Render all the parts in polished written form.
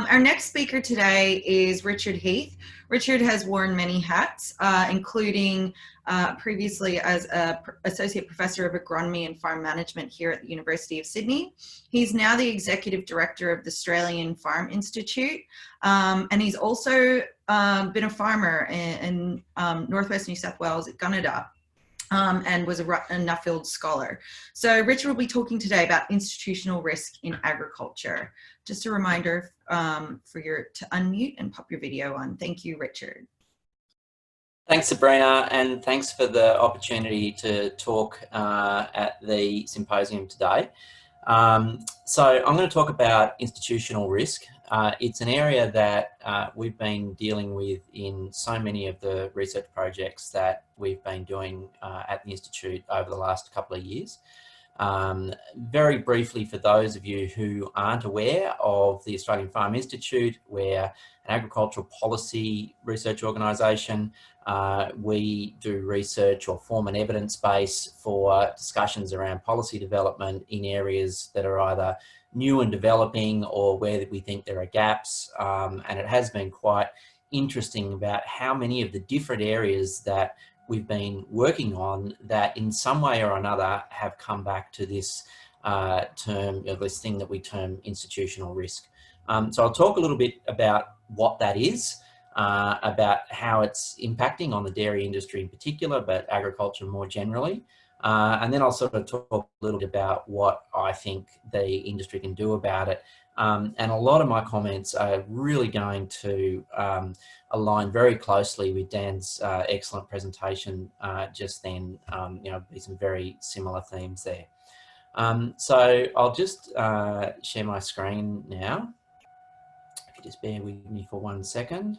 Our next speaker today is Richard Heath. Richard has worn many hats, including previously as an Associate Professor of Agronomy and Farm Management here at the University of Sydney. He's now the Executive Director of the Australian Farm Institute, and he's also been a farmer in Northwest New South Wales at Gunnedah. And was a Nuffield Scholar. So Richard will be talking today about institutional risk in agriculture. Just a reminder for you to unmute and pop your video on. Thank you, Richard. Thanks, Sabrina, and thanks for the opportunity to talk at the symposium today. So I'm going to talk about institutional risk. It's an area that we've been dealing with in so many of the research projects that we've been doing at the Institute over the last couple of years. Very briefly, for those of you who aren't aware of the Australian Farm Institute, we're an agricultural policy research organisation. We do research or form an evidence base for discussions around policy development in areas that are either new and developing or where we think there are gaps. And it has been quite interesting about how many of the different areas that we've been working on that in some way or another have come back to this term, or this thing that we term institutional risk. So I'll talk a little bit about what that is, about how it's impacting on the dairy industry in particular, but agriculture more generally. And then I'll sort of talk a little bit about what I think the industry can do about it. And a lot of my comments are really going to align very closely with Dan's excellent presentation just then. You know, be some very similar themes there. So I'll just share my screen now. If you just bear with me for 1 second.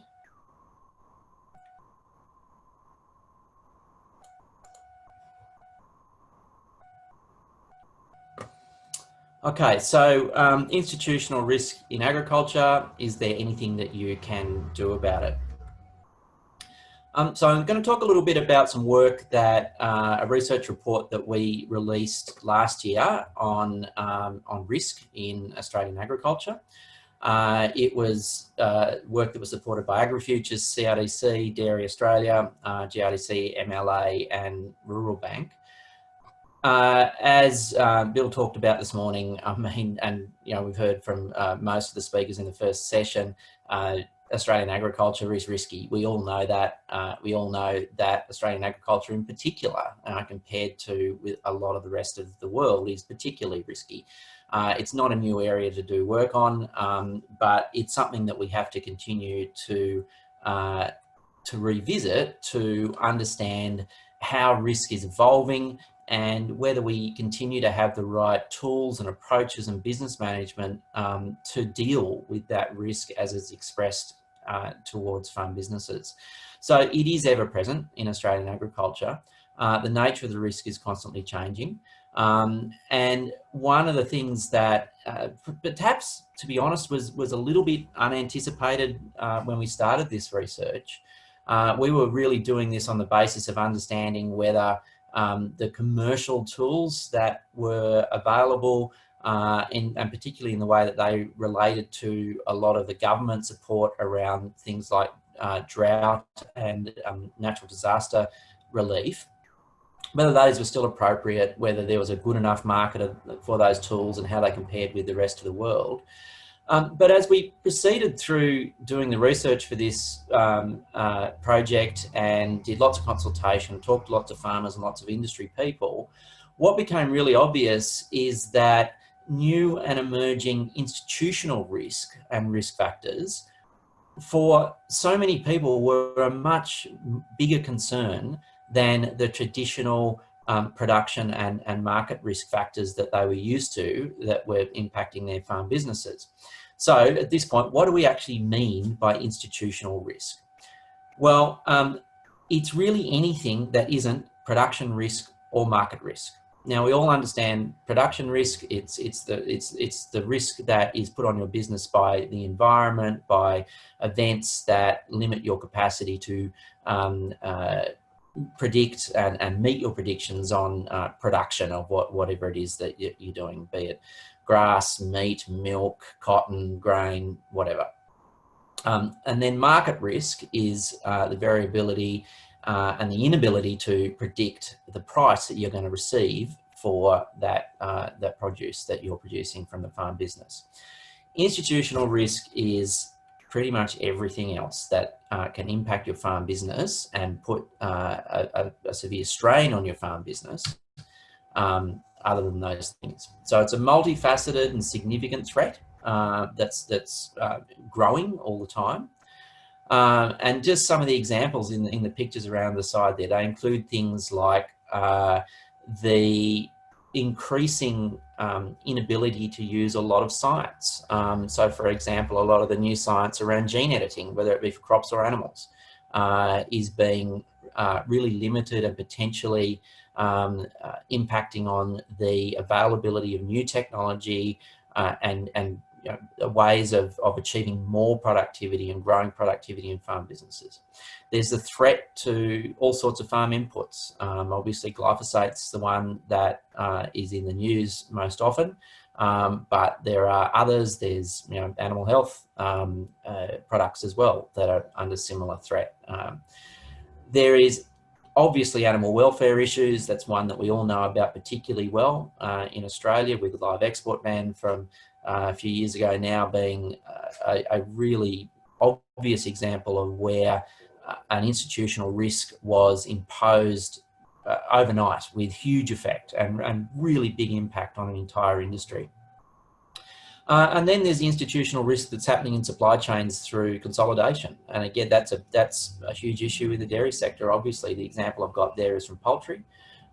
Okay, so institutional risk in agriculture, is there anything that you can do about it? So I'm going to talk a little bit about some work that a research report that we released last year on risk in Australian agriculture. It was work that was supported by AgriFutures, CRDC, Dairy Australia, GRDC, MLA and Rural Bank. As Bill talked about this morning, I mean, and you know, we've heard from most of the speakers in the first session, Australian agriculture is risky. We all know that. We all know that Australian agriculture in particular, compared to with a lot of the rest of the world, is particularly risky. It's not a new area to do work on, but it's something that we have to continue to revisit to understand how risk is evolving and whether we continue to have the right tools and approaches and business management to deal with that risk as it's expressed towards farm businesses. So it is ever present in Australian agriculture. The nature of the risk is constantly changing. And one of the things that perhaps, to be honest, was a little bit unanticipated when we started this research. We were really doing this on the basis of understanding whether the commercial tools that were available, and particularly in the way that they related to a lot of the government support around things like drought and natural disaster relief, whether those were still appropriate, whether there was a good enough market for those tools and how they compared with the rest of the world. But as we proceeded through doing the research for this project and did lots of consultation, talked to lots of farmers and lots of industry people, what became really obvious is that new and emerging institutional risk and risk factors for so many people were a much bigger concern than the traditional production and market risk factors that they were used to that were impacting their farm businesses. So at this point, what do we actually mean by institutional risk? Well, it's really anything that isn't production risk or market risk. Now we all understand production risk. It's the risk that is put on your business by the environment, by events that limit your capacity to predict and meet your predictions on production of whatever it is that you're doing, be it grass, meat, milk, cotton, grain, whatever. And then market risk is the variability and the inability to predict the price that you're going to receive for that, that produce that you're producing from the farm business. Institutional risk is pretty much everything else that can impact your farm business and put a severe strain on your farm business, other than those things. So it's a multifaceted and significant threat that's growing all the time. And just some of the examples in the pictures around the side there, they include things like the increasing inability to use a lot of science. So for example, a lot of the new science around gene editing, whether it be for crops or animals, is being really limited and potentially impacting on the availability of new technology and you know, ways of achieving more productivity and growing productivity in farm businesses. There's the threat to all sorts of farm inputs. Obviously, glyphosate's the one that is in the news most often, but there are others. There's animal health products as well that are under similar threat. There is obviously animal welfare issues. That's one that we all know about particularly well in Australia, with the live export ban from a few years ago now being a really obvious example of where an institutional risk was imposed overnight with huge effect and really big impact on an entire industry. And then there's the institutional risk that's happening in supply chains through consolidation. And again, that's a huge issue with the dairy sector. Obviously, the example I've got there is from poultry,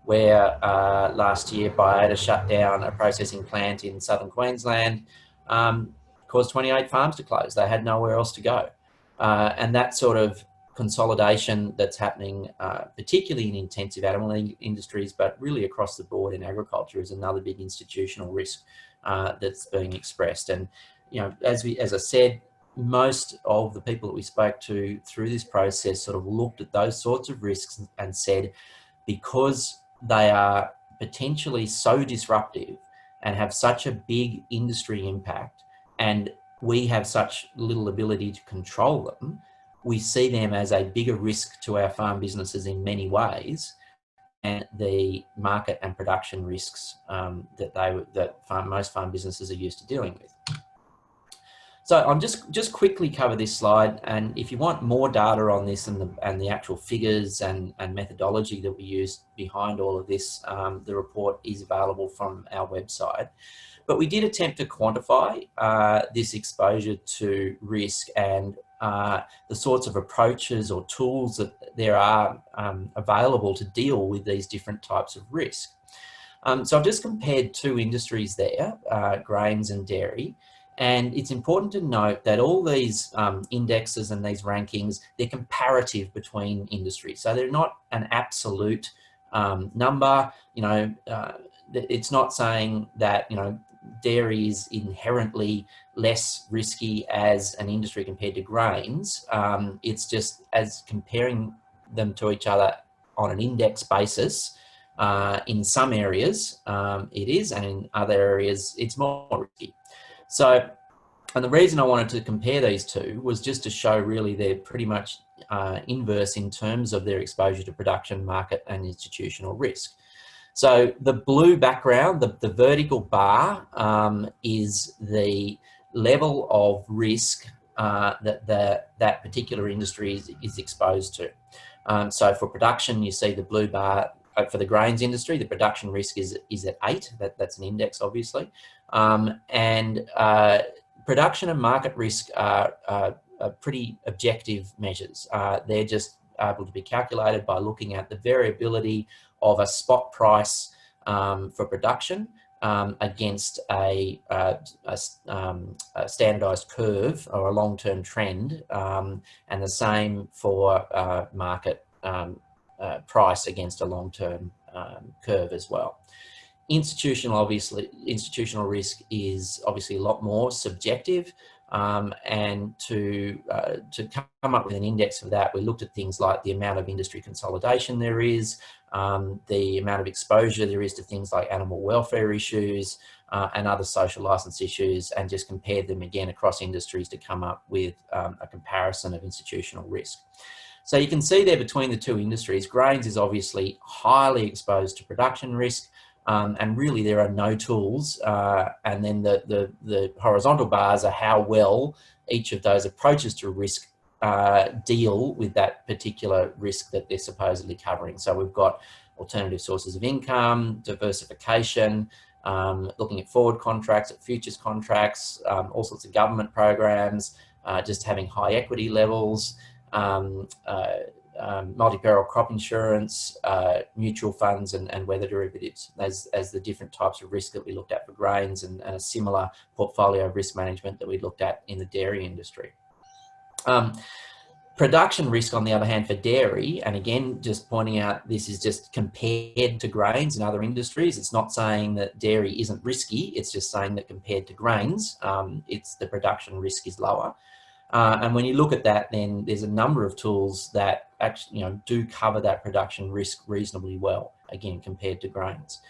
where last year Baiada shut down a processing plant in southern Queensland, caused 28 farms to close. They had nowhere else to go. And that sort of consolidation that's happening, particularly in intensive animal industries, but really across the board in agriculture, is another big institutional risk that's being expressed. And as I said, most of the people that we spoke to through this process sort of looked at those sorts of risks and said, because they are potentially so disruptive and have such a big industry impact, and we have such little ability to control them, we see them as a bigger risk to our farm businesses in many ways, and the market and production risks that most farm businesses are used to dealing with. So I'm just quickly cover this slide, and if you want more data on this and the actual figures and methodology that we use behind all of this, the report is available from our website. But we did attempt to quantify this exposure to risk and the sorts of approaches or tools that there are available to deal with these different types of risk. So I've just compared two industries there, grains and dairy. And it's important to note that all these indexes and these rankings, they're comparative between industries. So they're not an absolute number. It's not saying that, dairy is inherently less risky as an industry compared to grains. It's just as comparing them to each other on an index basis. In some areas it is, and in other areas it's more risky. So, and the reason I wanted to compare these two was just to show really they're pretty much inverse in terms of their exposure to production, market and institutional risk. So the blue background, the vertical bar, is the level of risk that particular industry is exposed to. So for production, you see the blue bar. For the grains industry, the production risk is at 8. That's an index, obviously. And production and market risk are pretty objective measures. They're just able to be calculated by looking at the variability of a spot price for production against a standardized curve or a long-term trend, and the same for market price against a long-term curve as well. Institutional risk is obviously a lot more subjective, and to come up with an index for that, we looked at things like the amount of industry consolidation there is, the amount of exposure there is to things like animal welfare issues, and other social license issues, and just compared them again across industries to come up with a comparison of institutional risk. So you can see there between the two industries, grains is obviously highly exposed to production risk, and really there are no tools. And then the horizontal bars are how well each of those approaches to risk deal with that particular risk that they're supposedly covering. So we've got alternative sources of income, diversification, looking at forward contracts, at futures contracts, all sorts of government programs, just having high equity levels, multi-peril crop insurance, mutual funds, and weather derivatives as the different types of risk that we looked at for grains, and a similar portfolio of risk management that we looked at in the dairy industry. Production risk, on the other hand, for dairy, and again, just pointing out, this is just compared to grains and other industries. It's not saying that dairy isn't risky. It's just saying that compared to grains, the production risk is lower. And when you look at that, then there's a number of tools that actually, do cover that production risk reasonably well, again, compared to grains.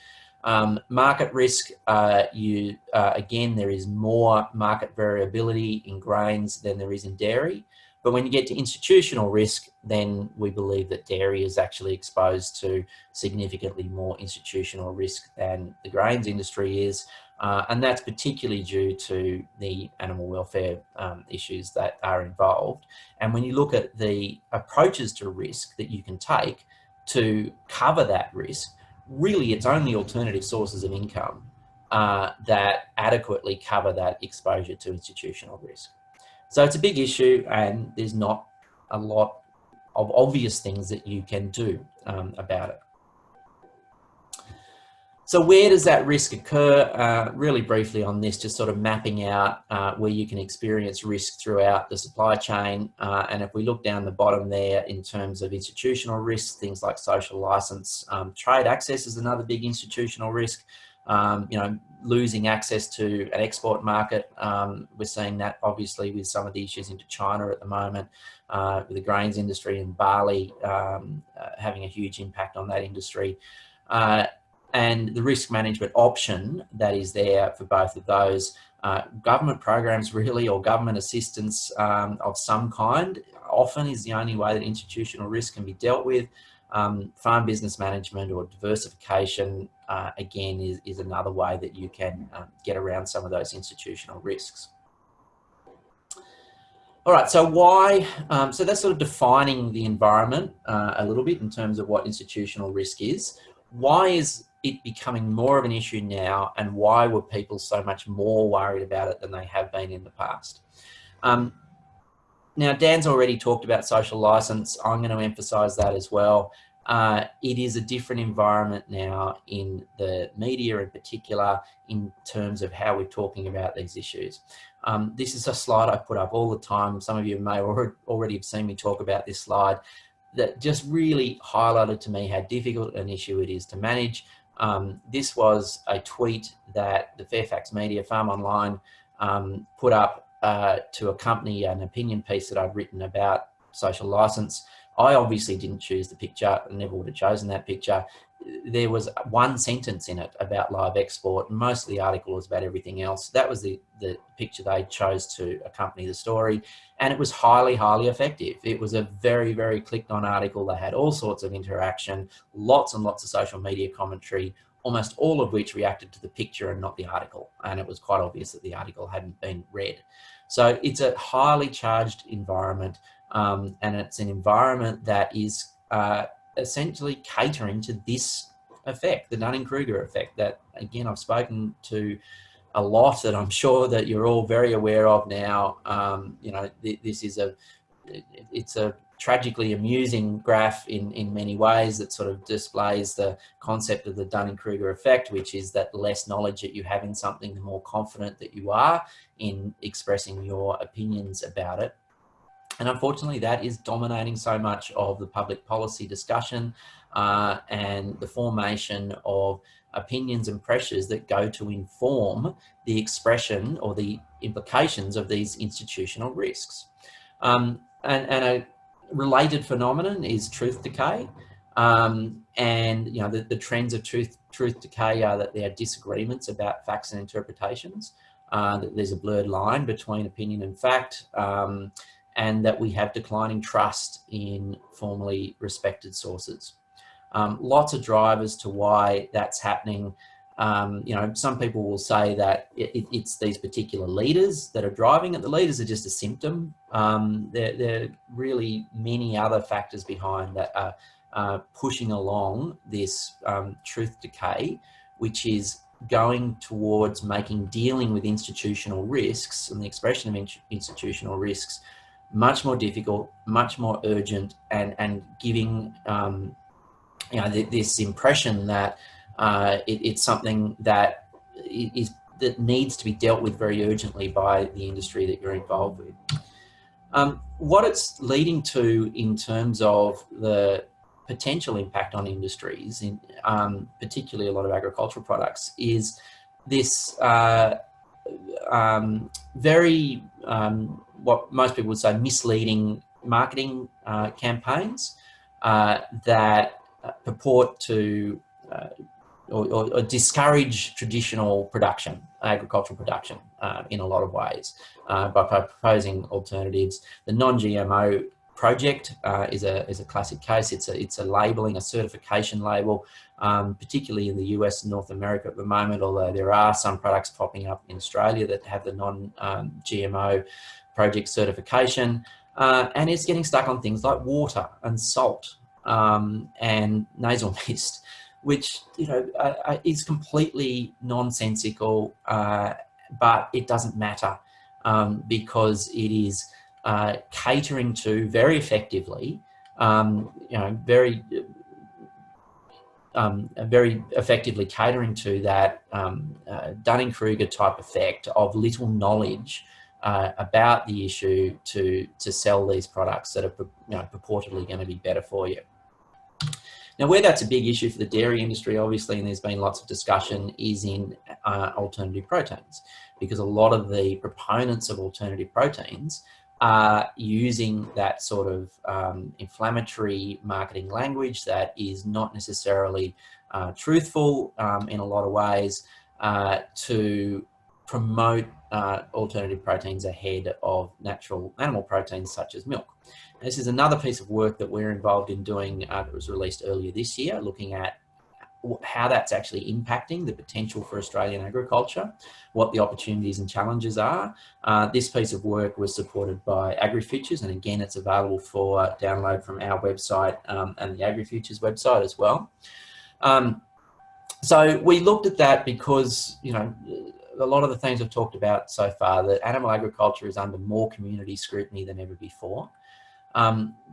Market risk, again, there is more market variability in grains than there is in dairy. But when you get to institutional risk, then we believe that dairy is actually exposed to significantly more institutional risk than the grains industry is. And that's particularly due to the animal welfare issues that are involved. And when you look at the approaches to risk that you can take to cover that risk, really it's only alternative sources of income that adequately cover that exposure to institutional risk. So it's a big issue, and there's not a lot of obvious things that you can do about it. So where does that risk occur? Really briefly on this, just sort of mapping out where you can experience risk throughout the supply chain. And if we look down the bottom there in terms of institutional risks, things like social license, trade access is another big institutional risk. Losing access to an export market. We're seeing that obviously with some of the issues into China at the moment, with the grains industry and barley having a huge impact on that industry. And the risk management option that is there for both of those, government programs really, or government assistance of some kind, often is the only way that institutional risk can be dealt with. Farm business management or diversification, again, is another way that you can get around some of those institutional risks. All right, so why? So that's sort of defining the environment a little bit in terms of what institutional risk is. Why is it becoming more of an issue now, and why were people so much more worried about it than they have been in the past? Now, Dan's already talked about social license. I'm going to emphasise that as well. It is a different environment now in the media in particular in terms of how we're talking about these issues. This is a slide I put up all the time. Some of you may already have seen me talk about this slide, that just really highlighted to me how difficult an issue it is to manage. This was a tweet that the Fairfax Media Farm Online put up to accompany an opinion piece that I'd written about social license. I obviously didn't choose the picture and never would have chosen that picture. There was one sentence in it about live export. Most of the article was about everything else. That was the picture they chose to accompany the story. And it was highly, highly effective. It was a very, very clicked on article. They had all sorts of interaction, lots and lots of social media commentary, almost all of which reacted to the picture and not the article. And it was quite obvious that the article hadn't been read. So it's a highly charged environment. And it's an environment that is essentially catering to this effect, the Dunning-Kruger effect, that, again, I've spoken to a lot, that I'm sure that you're all very aware of now. This is it's a tragically amusing graph in many ways that sort of displays the concept of the Dunning-Kruger effect, which is that the less knowledge that you have in something, the more confident that you are in expressing your opinions about it. And unfortunately, that is dominating so much of the public policy discussion and the formation of opinions and pressures that go to inform the expression or the implications of these institutional risks. And a related phenomenon is truth decay. And the trends of truth decay are that there are disagreements about facts and interpretations, that there's a blurred line between opinion and fact, and that we have declining trust in formerly respected sources. Lots of drivers to why that's happening. Some people will say that it's these particular leaders that are driving it. The leaders are just a symptom. There are really many other factors behind that are pushing along this truth decay, which is going towards making dealing with institutional risks and the expression of institutional risks much more difficult, much more urgent, and giving this impression that it's something that needs to be dealt with very urgently by the industry that you're involved with. What it's leading to in terms of the potential impact on industries, particularly a lot of agricultural products, is this very, what most people would say, misleading marketing campaigns that purport to or discourage traditional production, agricultural production, in a lot of ways, by proposing alternatives. The non-GMO project is a classic case. It's a labelling, a certification label, particularly in the US and North America at the moment, although there are some products popping up in Australia that have the non-GMO project certification, and it's getting stuck on things like water and salt, and nasal mist, which is completely nonsensical, but it doesn't matter, because it is catering to very effectively, very effectively catering to that Dunning-Kruger type effect of little knowledge about the issue to sell these products that are purportedly going to be better for you. Now, where that's a big issue for the dairy industry, obviously, and there's been lots of discussion, is in alternative proteins, because a lot of the proponents of alternative proteins are using that sort of inflammatory marketing language that is not necessarily truthful in a lot of ways, to promote alternative proteins ahead of natural animal proteins such as milk. This is another piece of work that we're involved in doing that was released earlier this year, looking at how that's actually impacting the potential for Australian agriculture, what the opportunities and challenges are. This piece of work was supported by AgriFutures, and again, it's available for download from our website and the AgriFutures website as well. So we looked at that because, a lot of the things I've talked about so far, that animal agriculture is under more community scrutiny than ever before.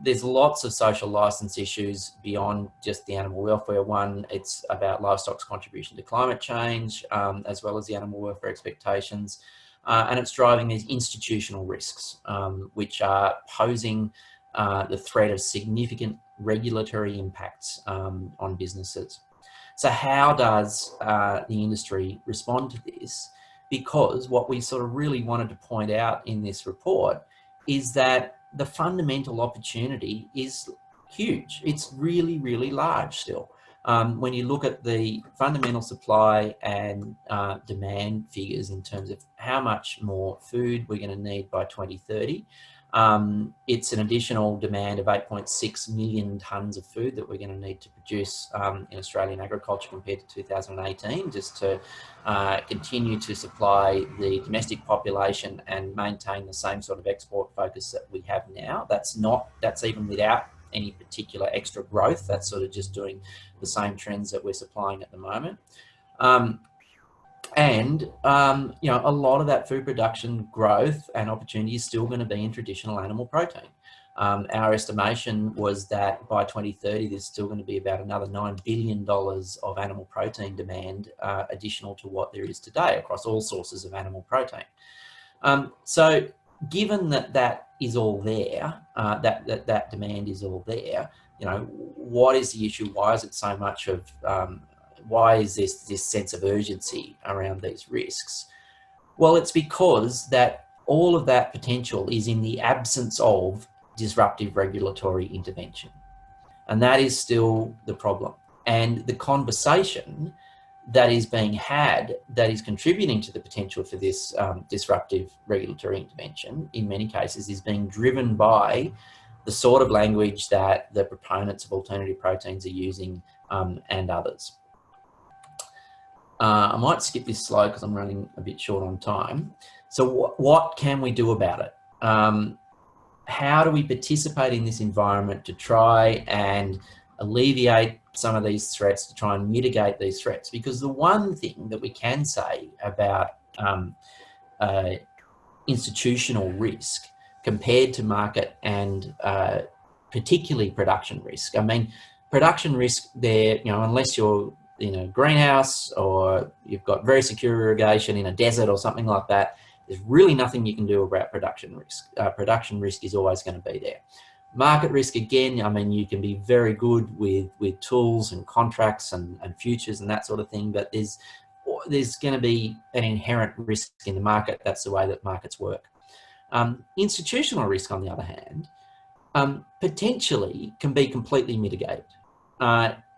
There's lots of social license issues beyond just the animal welfare one. It's about livestock's contribution to climate change, as well as the animal welfare expectations. And it's driving these institutional risks, which are posing the threat of significant regulatory impacts on businesses. So how does the industry respond to this? Because what we sort of really wanted to point out in this report is that the fundamental opportunity is huge. It's really, really large still. When you look at the fundamental supply and demand figures in terms of how much more food we're going to need by 2030, it's an additional demand of 8.6 million tonnes of food that we're going to need to produce in Australian agriculture compared to 2018, just to continue to supply the domestic population and maintain the same sort of export focus that we have now. That's even without any particular extra growth. That's sort of just doing the same trends that we're supplying at the moment. A lot of that food production growth and opportunity is still going to be in traditional animal protein. Our estimation was that by 2030, there's still going to be about another $9 billion of animal protein demand, additional to what there is today across all sources of animal protein. So given that is all there, that demand is all there, what is the issue? Why is it so much of, why is this sense of urgency around these risks? Well, it's because that all of that potential is in the absence of disruptive regulatory intervention. And that is still the problem. And the conversation that is being had that is contributing to the potential for this disruptive regulatory intervention, in many cases, is being driven by the sort of language that the proponents of alternative proteins are using and others. I might skip this slide because I'm running a bit short on time. So what can we do about it? How do we participate in this environment to try and alleviate some of these threats, to try and mitigate these threats? Because the one thing that we can say about institutional risk compared to market and particularly production risk. I mean, production risk there, you know, unless you're in a greenhouse or you've got very secure irrigation in a desert or something like that, there's really nothing you can do about production risk. Production risk is always going to be there. Market risk, again, I mean, you can be very good with tools and contracts and futures and that sort of thing, but there's going to be an inherent risk in the market. That's the way that markets work. Institutional risk, on the other hand, potentially can be completely mitigated.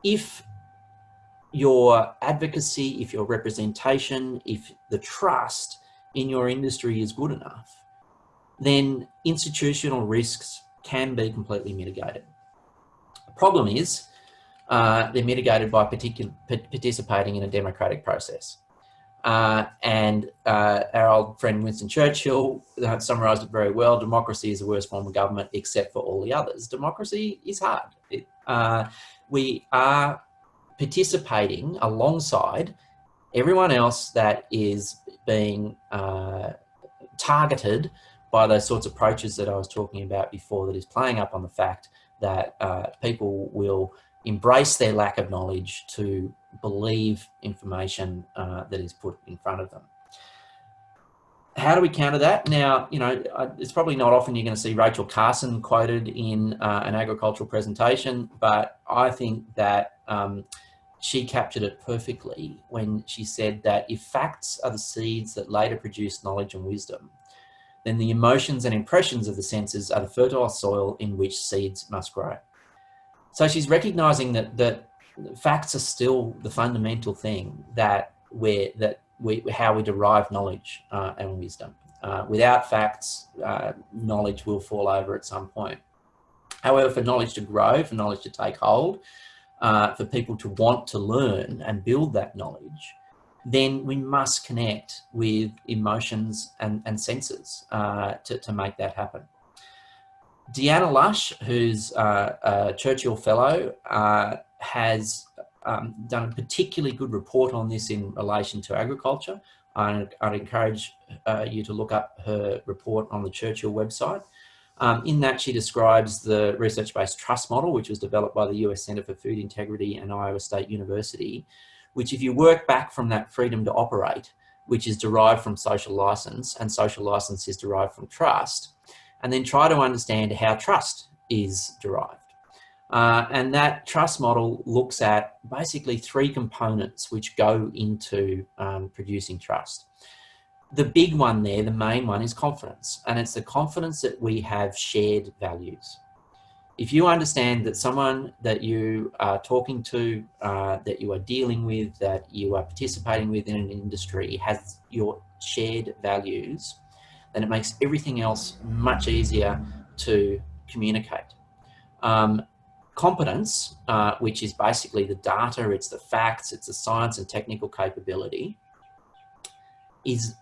If your advocacy, if your representation, if the trust in your industry is good enough, then institutional risks can be completely mitigated. The problem is they're mitigated by participating in a democratic process. And our old friend Winston Churchill summarised it very well. Democracy is the worst form of government except for all the others. Democracy is hard. We are participating alongside everyone else that is being targeted by those sorts of approaches that I was talking about before, that is playing up on the fact that people will embrace their lack of knowledge to believe information that is put in front of them. How do we counter that? Now, you know, it's probably not often you're going to see Rachel Carson quoted in an agricultural presentation, but I think that she captured it perfectly when she said that if facts are the seeds that later produce knowledge and wisdom, then the emotions and impressions of the senses are the fertile soil in which seeds must grow. So she's recognizing that facts are still the fundamental thing how we derive knowledge and wisdom. Without facts, knowledge will fall over at some point. However, for knowledge to grow, for knowledge to take hold, for people to want to learn and build that knowledge, then we must connect with emotions and senses to make that happen. Deanna Lush, who's a Churchill Fellow, has done a particularly good report on this in relation to agriculture. I'd encourage you to look up her report on the Churchill website. In that, she describes the research-based trust model, which was developed by the US Centre for Food Integrity and Iowa State University, which, if you work back from that freedom to operate, which is derived from social license, and social license is derived from trust, and then try to understand how trust is derived. And that trust model looks at basically three components which go into producing trust. The big one there, the main one, is confidence. And it's the confidence that we have shared values. If you understand that someone that you are talking to, that you are dealing with, that you are participating with in an industry has your shared values, then it makes everything else much easier to communicate. Competence, which is basically the data, it's the facts, it's the science and technical capability, is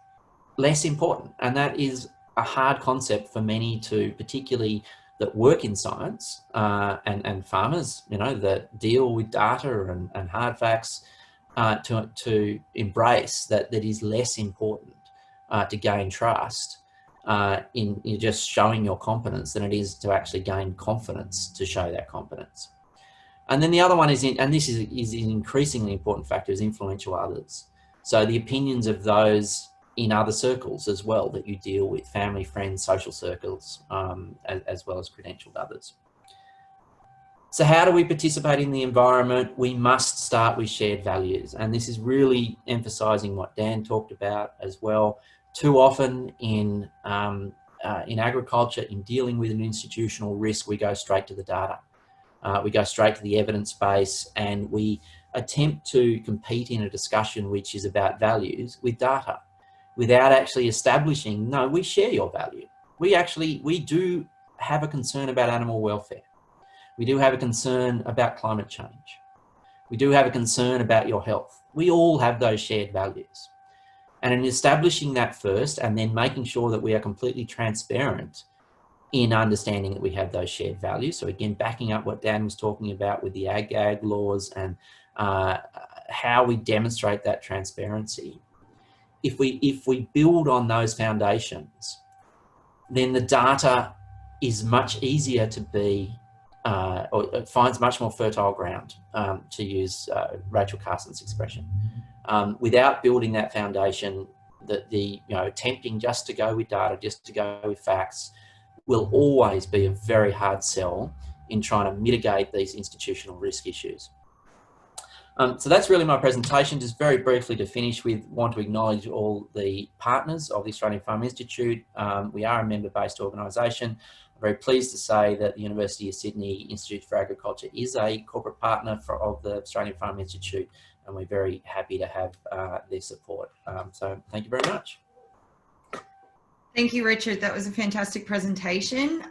less important. And that is a hard concept for many to, particularly that work in science and farmers, you know, that deal with data and hard facts, to embrace that is less important to gain trust in just showing your competence than it is to actually gain confidence to show that competence. And then the other one is, and this is an increasingly important factor, is influential others. So the opinions of those in other circles as well that you deal with, family, friends, social circles, as well as credentialed others. So how do we participate in the environment? We must start with shared values. And this is really emphasising what Dan talked about as well. Too often in agriculture, in dealing with an institutional risk, we go straight to the data. We go straight to the evidence base, and we attempt to compete in a discussion which is about values with data, without actually establishing, no, we share your value. We do have a concern about animal welfare. We do have a concern about climate change. We do have a concern about your health. We all have those shared values. And in establishing that first, and then making sure that we are completely transparent in understanding that we have those shared values. So again, backing up what Dan was talking about with the ag laws and how we demonstrate that transparency. If we build on those foundations, then the data is much easier to be, or it finds much more fertile ground, to use Rachel Carson's expression. Without building that foundation, attempting just to go with data, just to go with facts, will always be a very hard sell in trying to mitigate these institutional risk issues. So that's really my presentation. Just very briefly to finish with, want to acknowledge all the partners of the Australian Farm Institute. We are a member-based organisation. I'm very pleased to say that the University of Sydney Institute for Agriculture is a corporate partner of the Australian Farm Institute, and we're very happy to have their support. So thank you very much. Thank you, Richard. That was a fantastic presentation.